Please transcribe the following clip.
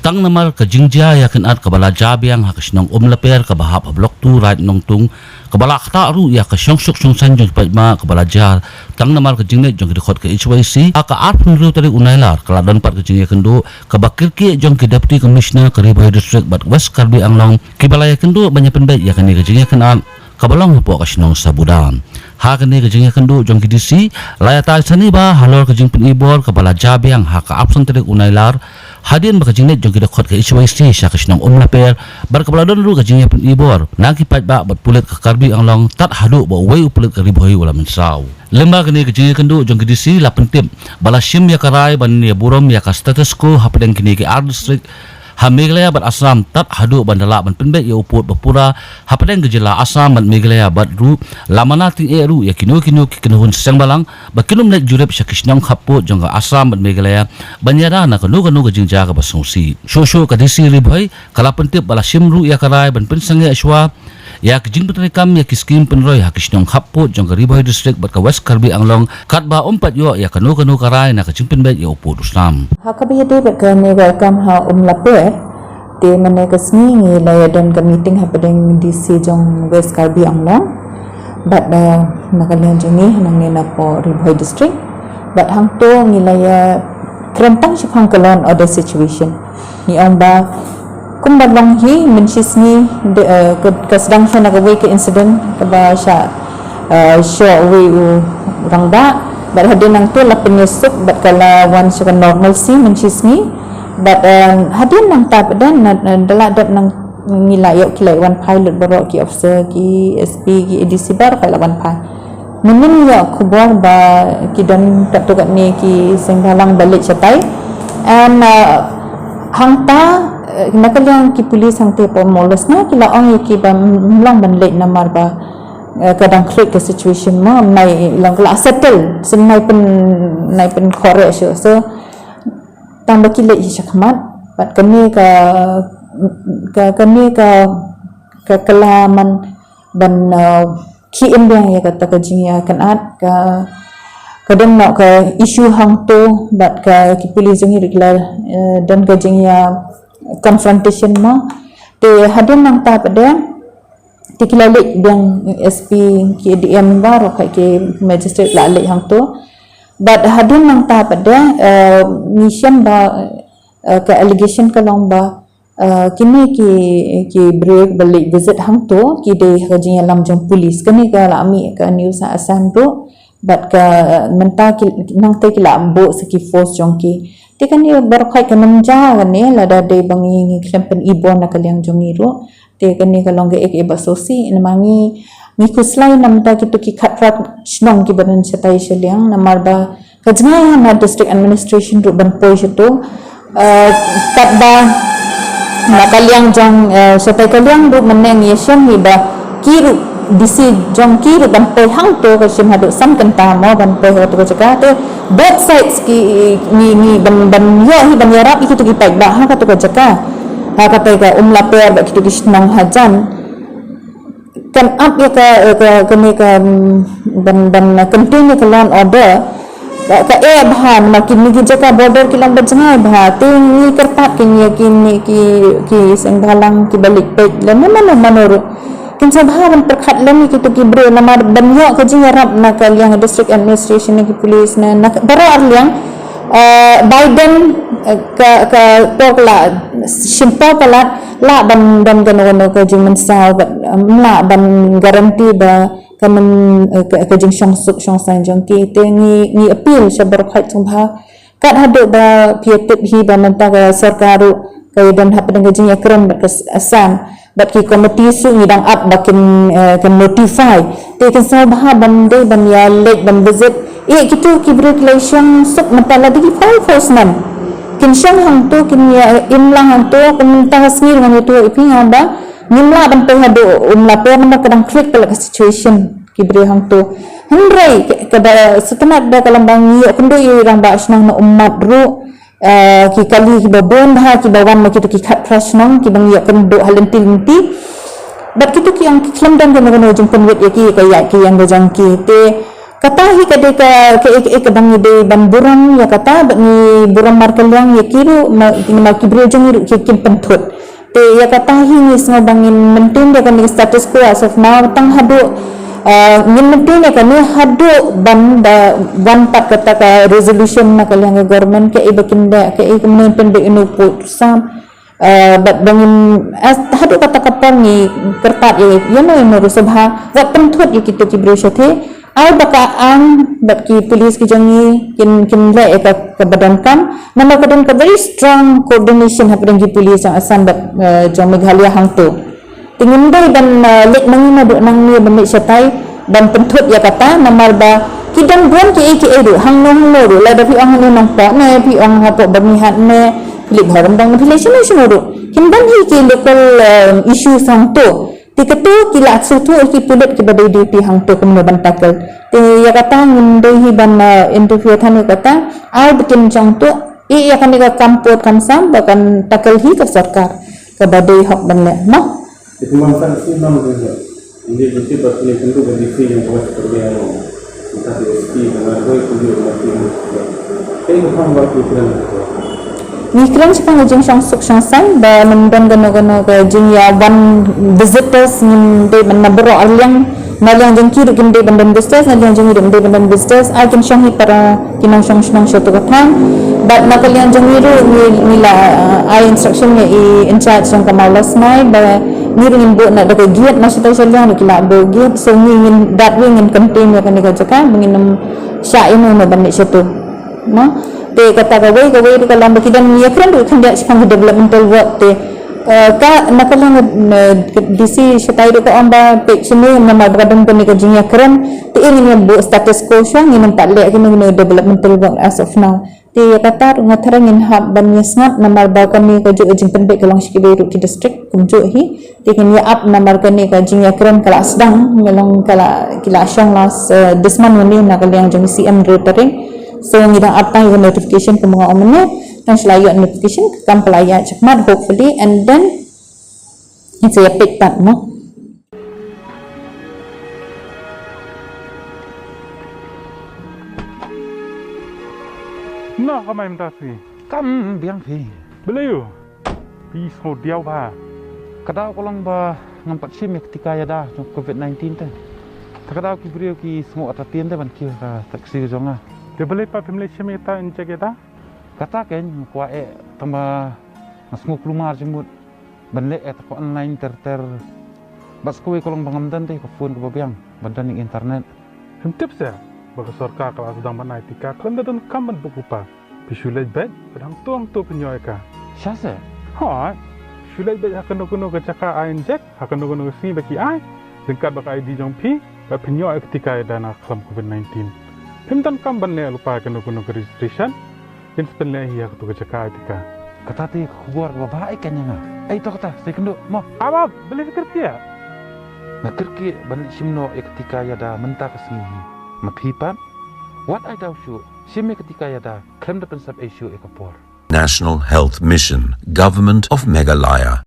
tang namar ka Jingiakynad Kaba La Jia biang hakisnong Umlaper ka bahap blok 2 right nong tung kabala khata ru ya ka syongsuk syongsan jong paima Kaba La Jia tang namar ka jingnet jong dikhot ka HYC aka arpun ru tali unailar kala don pat ka Jingiakynad ka bakirki jong ki deputy commissioner Karbi district bat West Karbi Anglong ki balaya Kynduh banyak Pynbeit ya kan ka Jingiakynad kabalong po kasnong sabudan ha kani ka Jingiakynad jong ki DC layata sani ba halor ka jing Pynbeit Kaba La Jia biang ha ka absent tali unailar hadian baka jingnet jong kita khot ke HYC sya kasnong Umlaper bar kabaladon ru ka jingya Pynbeit naki pat ba bat pulet ka Karbi Anglong tat hadu ba wei upulet ka Bhoi wala mensau lemba kini ka Jingiakynad jong kidisi la pentip bala sim ya karai ban ya burom ya ka status quo hapadeng kini ke R district ha Meghalaya bat Assam tat hadu bandala ban Pynbeit ya uput bapura hapadeng gejela Assam ban Meghalaya bat ru lamana ting e ru ya kinu ki kenuhun seng balang ba kinum net jurep sya kisnong khaput jong ka Assam ban Meghalaya banyara na kanu ka jinja ka basungsi shosho ka disi Bhoi kala pentip bala sim ru ya karai ban pensange aswa ya kijing petrekam ya kiskim penroy ha kisnong khaput jong ka Bhoi district bat ka West Karbi Anglong kat ba umpat yo ya kanu karai na kijing Pynbeit ya uput uslam Hakabi de bat ka nega kam ha Umlaper te mane ka sni ngi la dan ka meeting ha padeng DC jong West Karbi Anglong bat da nakalian jengi nang na po Bhoi district bat hang to ngi la ya krentang shipang kalon order situation ni ang ba kum balong hi mencisni ka sedang siya nagaway ka incident ka ba siya siya uwi urang ba bat hadin nang to la penyusup bat kala wan siya ka normalcy mencisni bat hadin nang tap dan daladat nang ngilayok kilay wan pilot baro ki officer ki SP ki ADC bar kala wan pai menin ya kubor ba kidan tatukat ni ki senghalang balik siya and hangta nakalang ki pulis hangte po molos na kila ong ki ba mlang ban late namar ba kadang create the situation mo nai lang kala settle sin nai pen correct so tambah kila siya kamat bat kami ka kalaman ban kiin biang ya kata ka Jingiakynad ka kadang nak ka isu hang tu bat ka ki pulis jeng regular dan ka jingya confrontation mo te hadin nang ta pada tikilalik biang SP ki DM baru kai ki magistrate la lek hang tu but hadin nang ta pada mission ba ka allegation ka long ba kini ki break balik visit hang tu ki de hajing lam jong police kani ka lami ka news Assam tu but ka menta ki nang te ki la ambo saki force jong ki te kan ni berkai kan menja kan ni lada de bangi klempen ibon na kaliang jongiru te kan ni kalong ge ek basosi namangi ni kuslai namta kitu ki khatrat snong ki badan setai seliang namarba kajnga na district administration ru ban poi situ katba na kaliang jong setai kaliang ru meneng yesem hi ba kiru disi jong kiru ban poi hang to ka sim hadu sam kanta mo ban poi hatu ka jaka te both sides ki ni ban yo hi ban yarap iki tu ki pai ba ha ka tu ka jaka ha ka pai ka Umlaper ba kitu kisnong hajan kan up ya ka ni ka ban continue ka law order ka bahan makin ni jaka border kilang bajngai bah te ni kerpat ki senghalang ki balik pe lemana manur kinsa bahan perkhat lami kitu ki bre namar banyo ka jingarap na kaliang district administration ki police na barar liang Biden ka pokla simpa pala la ban gano ka jing sa la ban garanti ba kamen ka jing syong san jong ki te ni appeal sa berkhat sumha kat hadu ba pietip hi ba menta ka sarkaru ka dan hapadang jing yakran ba Assam bat ki komiti su ngidang up bakin kan notify te kan sa bah ban ya lek ban visit kitu ki regulation sup matala di enforcement kin syang hang tu kin ya imlang hang tu komunta hasir ngam itu iping ba nimla ban pe hadu Umlaper nama kadang click pala situation ki bre hang tu hendrai kada setemat da kalambang yo kundu irang ba snang na ummat ru ki kali ki babon ha ki bawan ma kita ki khat prasnong ki bang ya kan do halentil bat kitu ki yang klam dan kan jong Pynbeit ki yang gajang ki te katahi ke bangi de ban burang ya kata ni burang markaliang ya kiru ma kibrio jong ke kin pentut te ya katahi ni semua bangin mentin dia kan status quo as of now tang hadu ngin mentin ya kan ni hadu ban pat kata ka resolution na kaliang government ke ibakinda ke kemudian pendek inu put sam but bangin as hadu kata kapang ni kertat ya no inu sabha wa pentut ya kita kibrio syathe ai baka ang bat ki police ki jangi kin le ka badan kam nama badan ka very strong coordination hapeng ki police yang asam bat jong Meghalaya hang tu tingin dai dan lek mangina duk nang ni bamik satai dan pentut ya kata namar ba kidang buan ki du hang no du la da pi ang ni nang pa ne pi ang ha po bamihat ne pilih haram dang relation du kin ban hi ki local issue sang tu Tiketu kila sutu ki pulut ki badai duty hang tu kemudian bantakal. Te ya kata ngindai hi ban interview thani kata ai bikin jang tu I akan ka kamput kamsam bahkan takal hi ka sarkar ka badai hak ban le no. Itu mangsa si nam juga. Ini mesti pasal tentu kondisi yang buat kerja kita di SP dengan Bhoi kuliah mati. Ini ham waktu kiran. Mikran sepang jeng suk sang ba mendan gano ke jeng ya one visitors nin de menabro alyang nalyang jeng kiri ginde bandan visitors nalyang jeng de bandan visitors I can shangi para kinang shang shotu kathang but nakalyang jeng nila I instruction ya in charge yang kamalas mai ba ngiring bu na de giat masita salyang kila bo giat so ngin that wing in contain ya kan jaka menginem sya inu no bandik shotu no te kata kawai di kalam bakidan ya kan du kan dia sepang developmental work te ka nakalang disi setai do ka amba pe sini nama badan kini ka jinya keren te ini yang bu status quo syang ini tak lek kini developmental work as of now te ya kata ngatharang in hab ban yasngat namar ba kami ka ju jing Pynbeit kalang sikibe ru ki district kumju hi te kan ya up namar kini ka jinya keren kala sedang melong kala kila syang las desman wani nakalang jeng CM retering so ngidang apa yung notification ke mga omne dan selayu notification ke kam pelaya cekmat hopefully and then it's a pick that no Nah, kamay mtasi. Kam biang pi. Belayu. Pis ho diaw ba. Kadao ko lang ba ng patsim ketika ya dah COVID-19 te. Takadaw ki brio ki smo atatien te ban ki ka taksi jonga. Dia boleh pa pemilih semeta injek kita. Kata ken kwa tamba ngasmo klumar jemut banle ko online ter bas ko lang bangamdan te ko phone ko biang bandan ning internet. Hentip saya. Bagi sarkar kalau sedang menaitika kelanda dan kamban bukupa. Pisulai bed sedang tuang tu penyoy ka. Syase. Ha. Pisulai bed akan nukuno ke cakap injek akan nukuno sini bagi ai. Dengkat bak ID jong pi bak penyoy ketika dana kelam COVID-19. Himtan kamban le lupa akan nukuno ke registration. Yang sebenarnya ia ketu ke cakap etika. Kata ti kubuar babae kan nga. Ay to kata saya Kynduh mo. Abab boleh fikir dia. Nakirki balik simno ketika ya da mentak kesini. Mapipan, what I doubt you, simi ketika ya da, krem da pensap issue ekapor. National Health Mission, Government of Meghalaya.